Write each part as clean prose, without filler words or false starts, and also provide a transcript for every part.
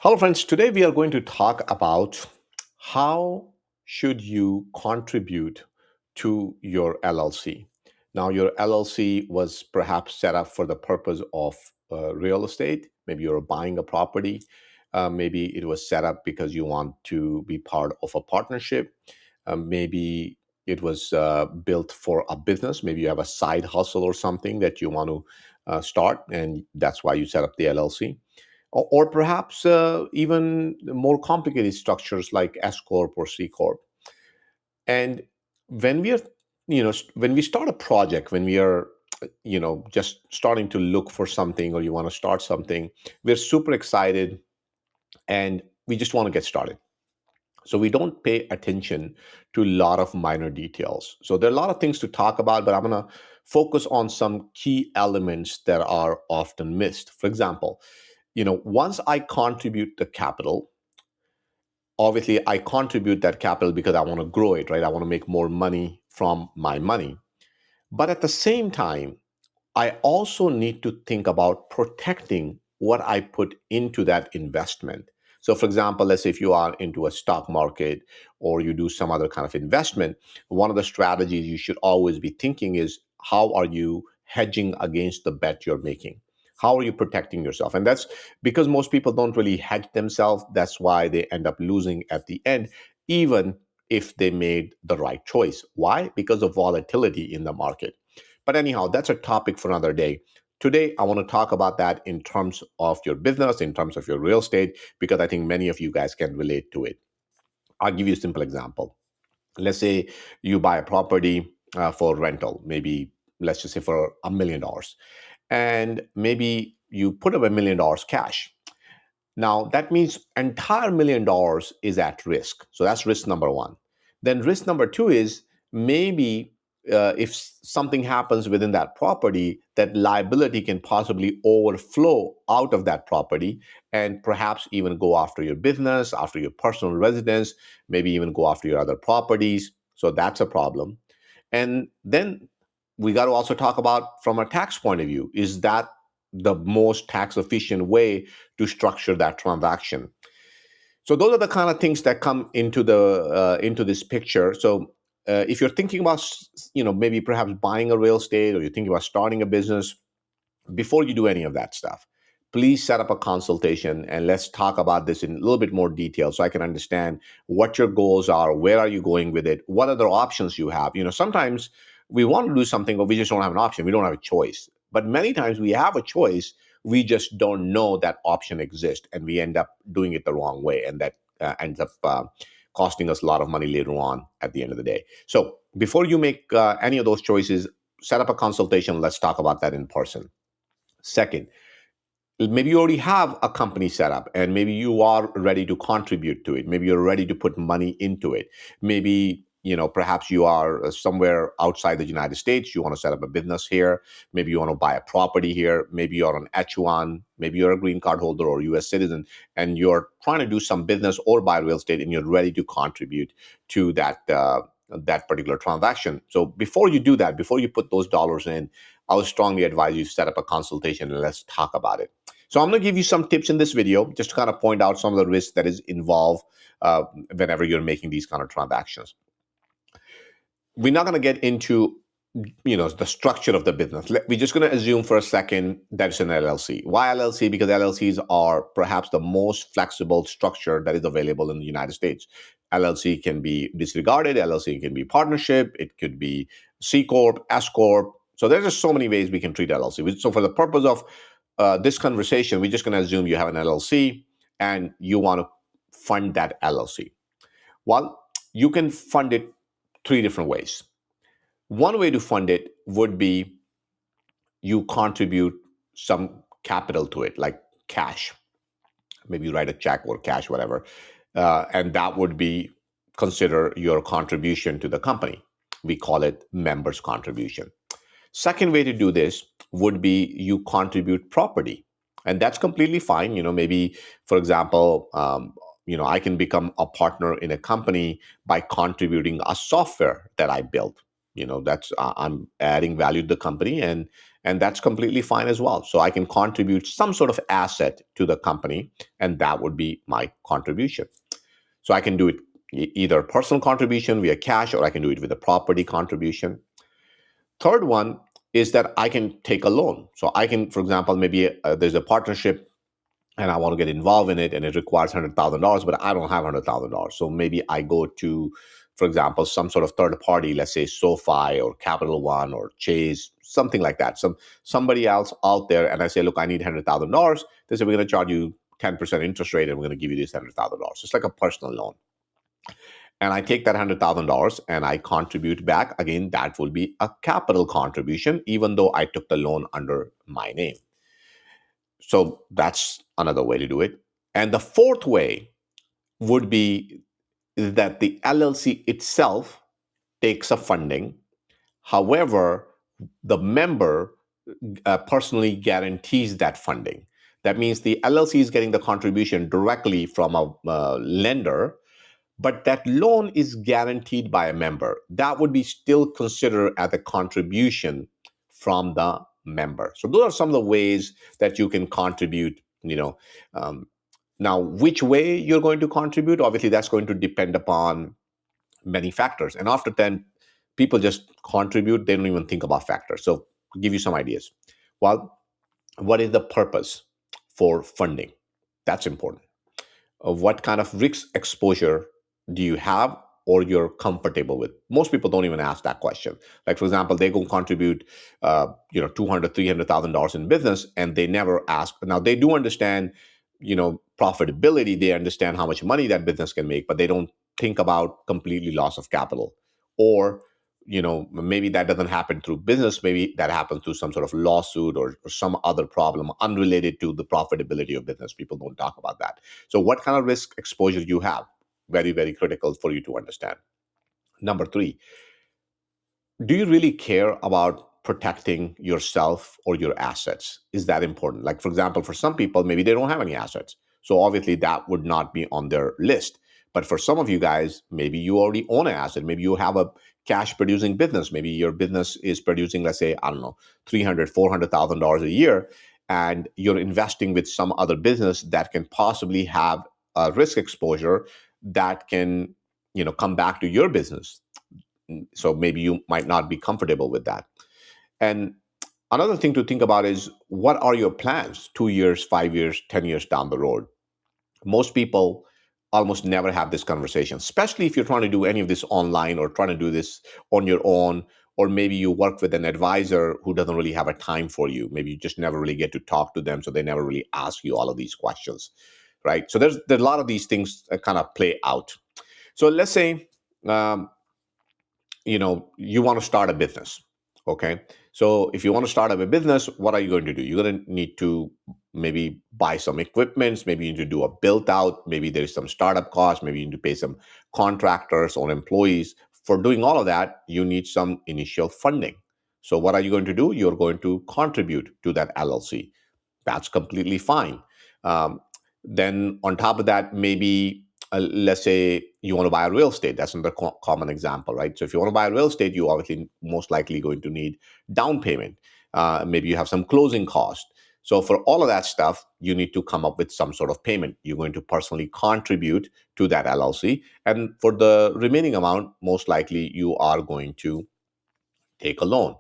Hello, friends. Today we are going to talk about how should you contribute to your LLC. Now, your LLC was perhaps set up for the purpose of real estate. Maybe you're buying a property. Maybe it was set up because you want to be part of a partnership. Maybe it was built for a business. Maybe you have a side hustle or something that you want to start, and that's why you set up the LLC, or perhaps even more complicated structures like S corp or C corp. And when we are, when we start a project, when we are, just starting to look for something or you want to start something, we're super excited and we just want to get started. So we don't pay attention to a lot of minor details. So there are a lot of things to talk about, but I'm going to focus on some key elements that are often missed. For example, once I contribute the capital, obviously I contribute that capital because I want to grow it, right? I want to make more money from my money. But at the same time, I also need to think about protecting what I put into that investment. So, for example, let's say if you are into a stock market or you do some other kind of investment, one of the strategies you should always be thinking is how are you hedging against the bet you're making? How are you protecting yourself? And that's because most people don't really hedge themselves. That's why they end up losing at the end, even if they made the right choice. Why? Because of volatility in the market. But anyhow, that's a topic for another day. Today, I want to talk about that in terms of your business, in terms of your real estate, because I think many of you guys can relate to it. I'll give you a simple example. Let's say you buy a property for rental, maybe let's just say for $1 million, and maybe you put up $1 million cash. Now that means entire $1 million is at risk. So that's risk number one. Then risk number two is maybe if something happens within that property, that liability can possibly overflow out of that property and perhaps even go after your business, after your personal residence, maybe even go after your other properties. So that's a problem. And then we got to also talk about from a tax point of view, is that the most tax efficient way to structure that transaction? So those are the kind of things that come into this picture. So if you're thinking about maybe perhaps buying a real estate, or you're thinking about starting a business, before you do any of that stuff, please set up a consultation and let's talk about this in a little bit more detail so I can understand what your goals are, where are you going with it, what other options you have. Sometimes we want to do something, but we just don't have an option. We don't have a choice. But many times we have a choice, we just don't know that option exists, and we end up doing it the wrong way, and that ends up costing us a lot of money later on at the end of the day. So before you make any of those choices, set up a consultation. Let's talk about that in person. Second, maybe you already have a company set up and maybe you are ready to contribute to it. Maybe you're ready to put money into it. Maybe, perhaps you are somewhere outside the United States. You want to set up a business here. Maybe you want to buy a property here. Maybe you're on H1. Maybe you're a green card holder or US citizen and you're trying to do some business or buy real estate and you're ready to contribute to that particular transaction. So before you do that, before you put those dollars in, I would strongly advise you set up a consultation and let's talk about it. So I'm going to give you some tips in this video just to kind of point out some of the risks that is involved whenever you're making these kind of transactions. We're not going to get into the structure of the business. We're just going to assume for a second that it's an LLC. Why LLC? Because LLCs are perhaps the most flexible structure that is available in the United States. LLC can be disregarded. LLC can be partnership. It could be C corp, S corp. So there's just so many ways we can treat LLC. So for the purpose of this conversation, we're just going to assume you have an LLC and you want to fund that LLC. Well, you can fund it three different ways. One way to fund it would be you contribute some capital to it, like cash. Maybe you write a check or cash, whatever. And that would be consider your contribution to the company. We call it members' contribution. Second way to do this would be you contribute property. And that's completely fine. Maybe, for example, I can become a partner in a company by contributing a software that I built. That's I'm adding value to the company, And that's completely fine as well. So I can contribute some sort of asset to the company, and that would be my contribution. So I can do it either personal contribution via cash, or I can do it with a property contribution. Third one is that I can take a loan. So I can, for example, maybe there's a partnership and I want to get involved in it, and it requires $100,000, but I don't have $100,000. So maybe I go to, for example, some sort of third party, let's say SoFi or Capital One or Chase, something like that. Somebody else out there, and I say, look, I need $100,000. They say, we're going to charge you 10% interest rate, and we're going to give you this $100,000. It's like a personal loan. And I take that $100,000 and I contribute back. Again, that will be a capital contribution, even though I took the loan under my name. So that's another way to do it. And the fourth way would be that the LLC itself takes a funding. However, the member personally guarantees that funding. That means the LLC is getting the contribution directly from a lender, but that loan is guaranteed by a member. That would be still considered as a contribution from the member. So those are some of the ways that you can contribute. Now, which way you're going to contribute, obviously that's going to depend upon many factors. And after 10, people just contribute. They don't even think about factors. So I'll give you some ideas. Well, what is the purpose for funding? That's important. What kind of risk exposure do you have or you're comfortable with? Most people don't even ask that question. Like, for example, they go contribute $200,000, $300,000 in business, and they never ask. Now, they do understand profitability. They understand how much money that business can make, but they don't think about completely loss of capital. Or maybe that doesn't happen through business. Maybe that happens through some sort of lawsuit or some other problem unrelated to the profitability of business. People don't talk about that. So what kind of risk exposure you have? Very, very critical for you to understand. Number three, do you really care about protecting yourself or your assets? Is that important? Like, for example, for some people, maybe they don't have any assets. So obviously that would not be on their list. But for some of you guys, maybe you already own an asset. Maybe you have a cash producing business. Maybe your business is producing, let's say, I don't know, $300,000, $400,000 a year. And you're investing with some other business that can possibly have a risk exposure that can, come back to your business. So maybe you might not be comfortable with that. And another thing to think about is, what are your plans 2 years, 5 years, 10 years down the road? Most people almost never have this conversation, especially if you're trying to do any of this online or trying to do this on your own, or maybe you work with an advisor who doesn't really have a time for you. Maybe you just never really get to talk to them, so they never really ask you all of these questions, right? So there's a lot of these things that kind of play out. So let's say you want to start a business. Okay. So if you want to start up a business, what are you going to do? You're going to need to maybe buy some equipment. Maybe you need to do a build out. Maybe there's some startup costs. Maybe you need to pay some contractors or employees. For doing all of that, you need some initial funding. So what are you going to do? You're going to contribute to that LLC. That's completely fine. Then on top of that, maybe let's say you want to buy a real estate. That's another common example, right? So if you want to buy a real estate, you obviously most likely going to need down payment. Maybe you have some closing cost. So for all of that stuff, you need to come up with some sort of payment. You're going to personally contribute to that LLC. And for the remaining amount, most likely you are going to take a loan.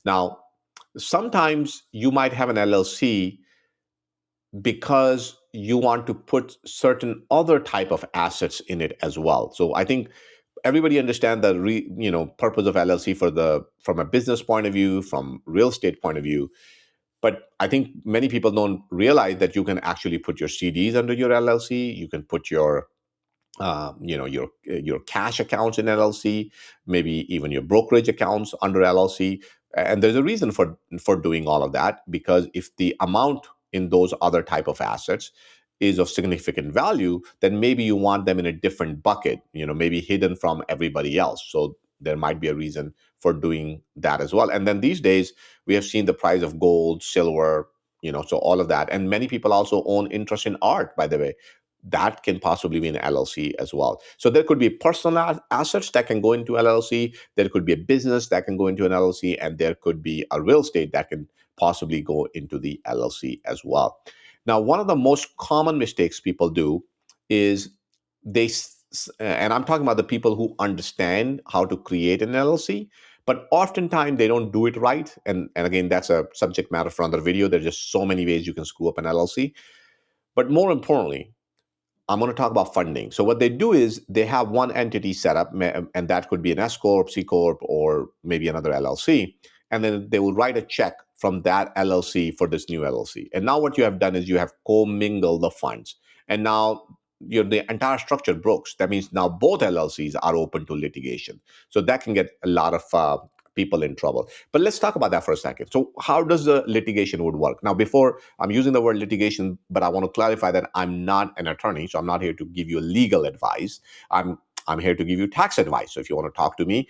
Now, sometimes you might have an LLC because you want to put certain other type of assets in it as well. So I think everybody understand the purpose of LLC from a business point of view, from real estate point of view. But I think many people don't realize that you can actually put your CDs under your LLC. You can put your your cash accounts in LLC, maybe even your brokerage accounts under LLC. And there's a reason for doing all of that, because if the amount in those other type of assets is of significant value, then maybe you want them in a different bucket, maybe hidden from everybody else. So there might be a reason for doing that as well. And then these days we have seen the price of gold, silver, so all of that. And many people also own interest in art, by the way. That can possibly be an LLC as well. So there could be personal assets that can go into LLC. There could be a business that can go into an LLC, and there could be a real estate that can possibly go into the LLC as well. Now, one of the most common mistakes people do is and I'm talking about the people who understand how to create an LLC, but oftentimes they don't do it right. And again, that's a subject matter for another video. There's just so many ways you can screw up an LLC. But more importantly, I'm going to talk about funding. So what they do is they have one entity set up, and that could be an S corp, C corp, or maybe another LLC, and then they will write a check from that LLC for this new LLC. And now what you have done is you have commingled the funds, and now the entire structure breaks. That means now both LLCs are open to litigation. So that can get a lot of people in trouble. But let's talk about that for a second. So how does the litigation would work? Now, before I'm using the word litigation, but I want to clarify that I'm not an attorney, so I'm not here to give you legal advice. I'm here to give you tax advice. So if you want to talk to me,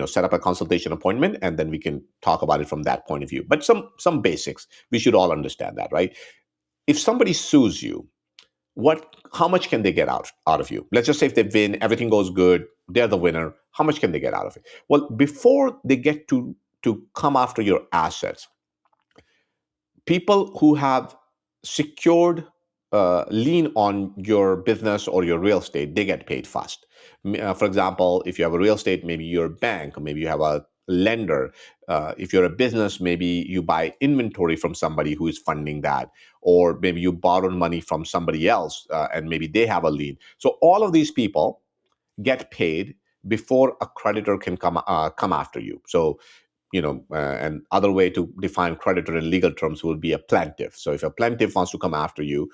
set up a consultation appointment, and then we can talk about it from that point of view. But some basics, we should all understand that, right? If somebody sues you, how much can they get out of you? Let's just say if they win, everything goes good, they're the winner. How much can they get out of it? Well, before they get to come after your assets, people who have secured lien on your business or your real estate, they get paid fast. For example, if you have a real estate, maybe you're a bank, maybe you have a lender. If you're a business, maybe you buy inventory from somebody who is funding that, or maybe you borrowed money from somebody else and maybe they have a lien. So all of these people get paid before a creditor can come after you. So and other way to define creditor in legal terms would be a plaintiff. So if a plaintiff wants to come after you,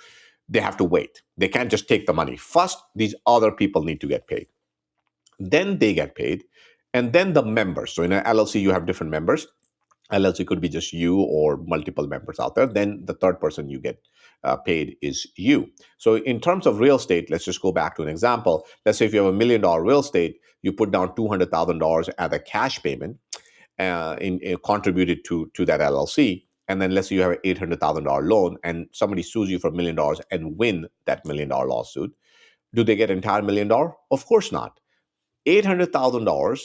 they have to wait. They can't just take the money. First, these other people need to get paid. Then they get paid. And then the members. So in an LLC, you have different members. LLC could be just you or multiple members out there. Then the third person you get paid is you. So in terms of real estate, let's just go back to an example. Let's say if you have $1 million real estate, you put down $200,000 as a cash payment in contributed to that LLC. And then let's say you have an $800,000 loan and somebody sues you for $1 million and win that $1 million lawsuit. Do they get entire $1 million? Of course not. $800,000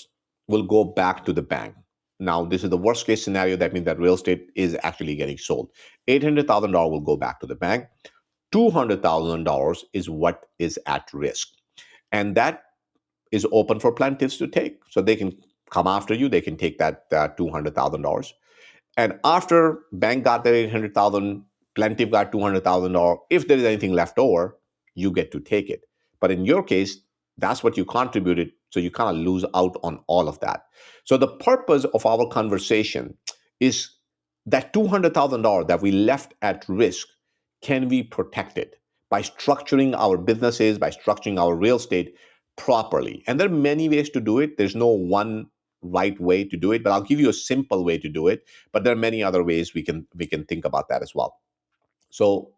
will go back to the bank. Now, this is the worst case scenario. That means that real estate is actually getting sold. $800,000 will go back to the bank. $200,000 is what is at risk. And that is open for plaintiffs to take. So they can come after you. They can take that $200,000. And after bank got their 800,000, plaintiff got $200,000. If there is anything left over, you get to take it. But in your case, that's what you contributed. So you kind of lose out on all of that. So the purpose of our conversation is that $200,000 that we left at risk can be protected by structuring our businesses, by structuring our real estate properly. And there are many ways to do it. There's no one right way to do it, but I'll give you a simple way to do it. But there are many other ways we can think about that as well. So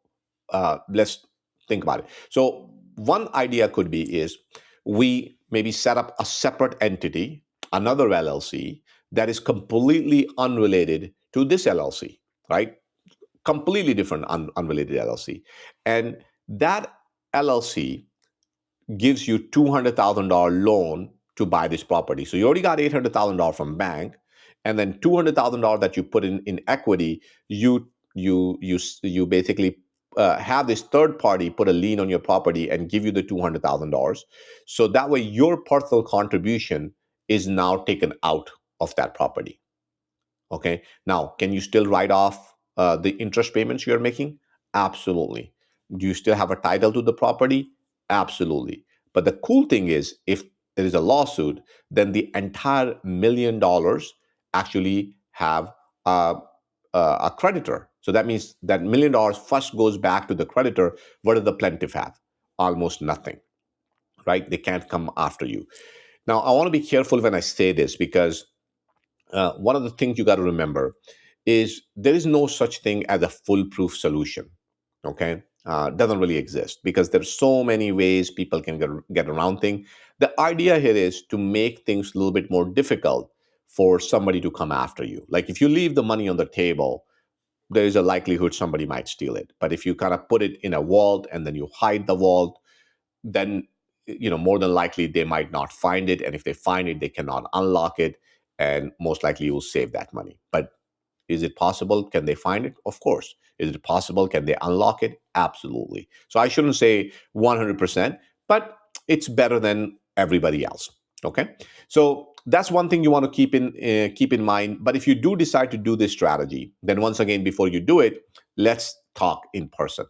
let's think about it. So one idea could be is we maybe set up a separate entity, another LLC that is completely unrelated to this LLC, right? Completely different, unrelated LLC. And that LLC gives you $200,000 loan to buy this property. So you already got $800,000 from bank, and then $200,000 that you put in equity, you basically have this third party put a lien on your property and give you the $200,000. So that way your personal contribution is now taken out of that property. Okay. Now, can you still write off the interest payments you're making? Absolutely. Do you still have a title to the property? Absolutely. But the cool thing is, if there is a lawsuit, then the entire $1 million actually have a creditor. So that means that $1 million first goes back to the creditor. What does the plaintiff have? Almost nothing, right? They can't come after you. Now, I want to be careful when I say this because one of the things you got to remember is there is no such thing as a foolproof solution. Okay, doesn't really exist because there's so many ways people can get around things. The idea here is to make things a little bit more difficult for somebody to come after you. Like if you leave the money on the table, there is a likelihood somebody might steal it. But if you kind of put it in a vault and then you hide the vault, then more than likely they might not find it, and if they find it, they cannot unlock it, and most likely you will save that money. But Is it possible? Can they find it? Of course. Is it possible? Can they unlock it? Absolutely. So I shouldn't say 100%, but it's better than everybody else. Okay. So that's one thing you want to keep in mind. But if you do decide to do this strategy, then once again, before you do it, let's talk in person.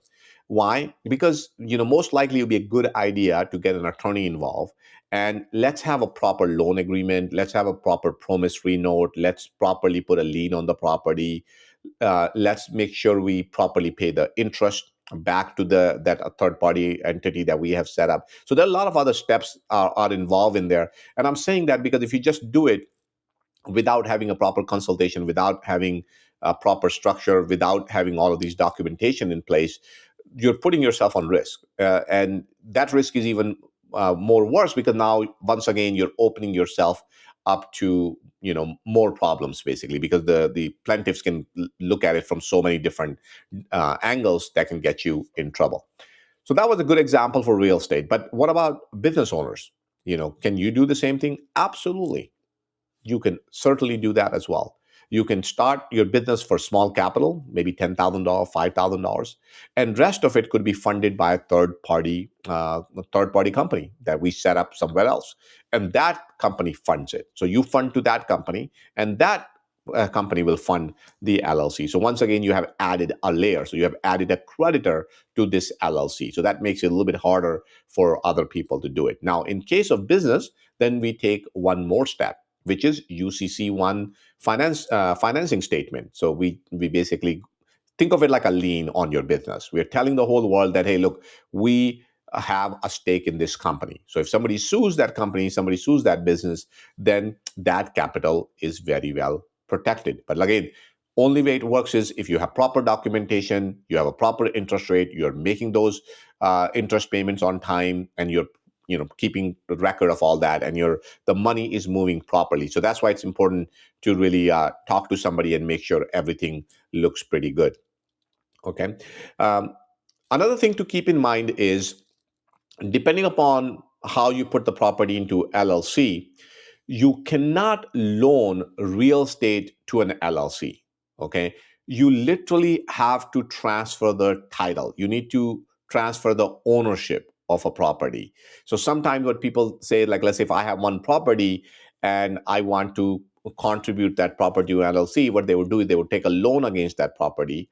Why? Because most likely it would be a good idea to get an attorney involved, and let's have a proper loan agreement. Let's have a proper promissory note. Let's properly put a lien on the property. Let's make sure we properly pay the interest back to that third party entity that we have set up. So there are a lot of other steps are involved in there. And I'm saying that because if you just do it without having a proper consultation, without having a proper structure, without having all of these documentation in place, you're putting yourself on risk. And that risk is even more worse because now, once again, you're opening yourself up to more problems, basically, because the plaintiffs can look at it from so many different angles that can get you in trouble. So that was a good example for real estate. But what about business owners? Can you do the same thing? Absolutely. You can certainly do that as well. You can start your business for small capital, maybe $10,000, $5,000, and rest of it could be funded by a third party company that we set up somewhere else, and that company funds it. So you fund to that company, and that company will fund the LLC. So once again, you have added a layer. So you have added a creditor to this LLC. So that makes it a little bit harder for other people to do it. Now, in case of business, then we take one more step, which is UCC1 financing statement. So we basically think of it like a lien on your business. We're telling the whole world that, hey, look, we have a stake in this company. So if somebody sues that company, somebody sues that business, then that capital is very well protected. But again, only way it works is if you have proper documentation, you have a proper interest rate, you're making those interest payments on time, and you're keeping the record of all that, and the money is moving properly. So that's why it's important to really talk to somebody and make sure everything looks pretty good. Okay. Um, Another thing to keep in mind is, depending upon how you put the property into LLC, you cannot loan real estate to an LLC. Okay. You literally have to transfer the title. You need to transfer the ownership of a property. So sometimes what people say, like, let's say if I have one property and I want to contribute that property to LLC, what they would do is they would take a loan against that property,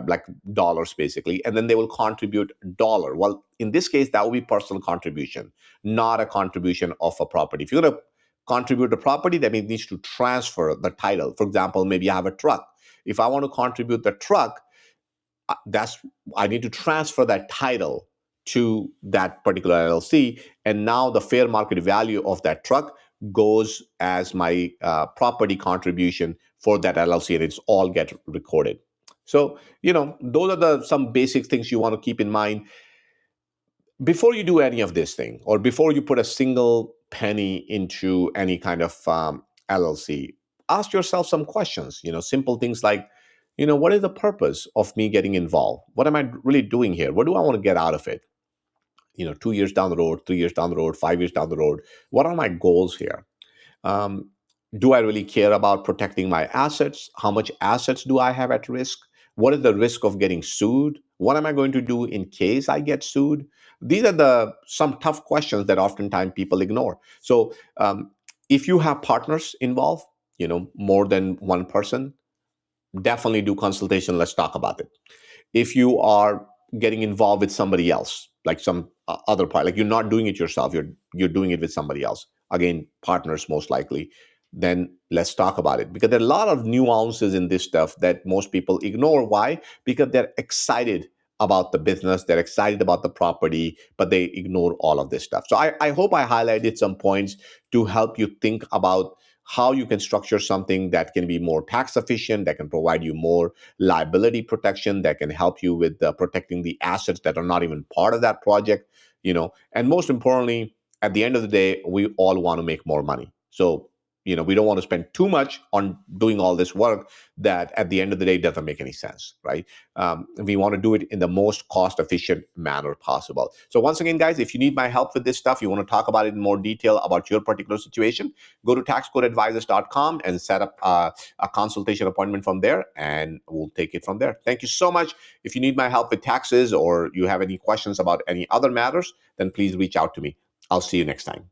like dollars basically, and then they will contribute dollar. Well, in this case, that would be personal contribution, not a contribution of a property. If you're going to contribute a property, that means it needs to transfer the title. For example, maybe I have a truck. If I want to contribute the truck, that's I need to transfer that title to that particular LLC, and now the fair market value of that truck goes as my property contribution for that LLC, and it's all get recorded. So those are some basic things you want to keep in mind before you do any of this thing, or before you put a single penny into any kind of LLC. Ask yourself some questions, simple things like, what is the purpose of me getting involved? What am I really doing here? What do I want to get out of it? 2 years down the road, 3 years down the road, 5 years down the road, what are my goals here? Um, do I really care about protecting my assets? How much assets do I have at risk? What is the risk of getting sued? What am I going to do in case I get sued? These are some tough questions that oftentimes people ignore. So if you have partners involved, more than one person, definitely do consultation. Let's talk about it. If you are getting involved with somebody else, like some other part, like you're not doing it yourself, you're doing it with somebody else, again, partners most likely, then let's talk about it, because there are a lot of nuances in this stuff that most people ignore. Why? Because they're excited about the business, they're excited about the property, but they ignore all of this stuff. So I hope I highlighted some points to help you think about how you can structure something that can be more tax efficient, that can provide you more liability protection, that can help you with protecting the assets that are not even part of that project, and most importantly, at the end of the day, we all want to make more money. So, we don't want to spend too much on doing all this work that at the end of the day doesn't make any sense, right? We want to do it in the most cost efficient manner possible. So once again, guys, if you need my help with this stuff, you want to talk about it in more detail about your particular situation, go to taxcodeadvisors.com and set up a consultation appointment from there, and we'll take it from there. Thank you so much. If you need my help with taxes or you have any questions about any other matters, then please reach out to me. I'll see you next time.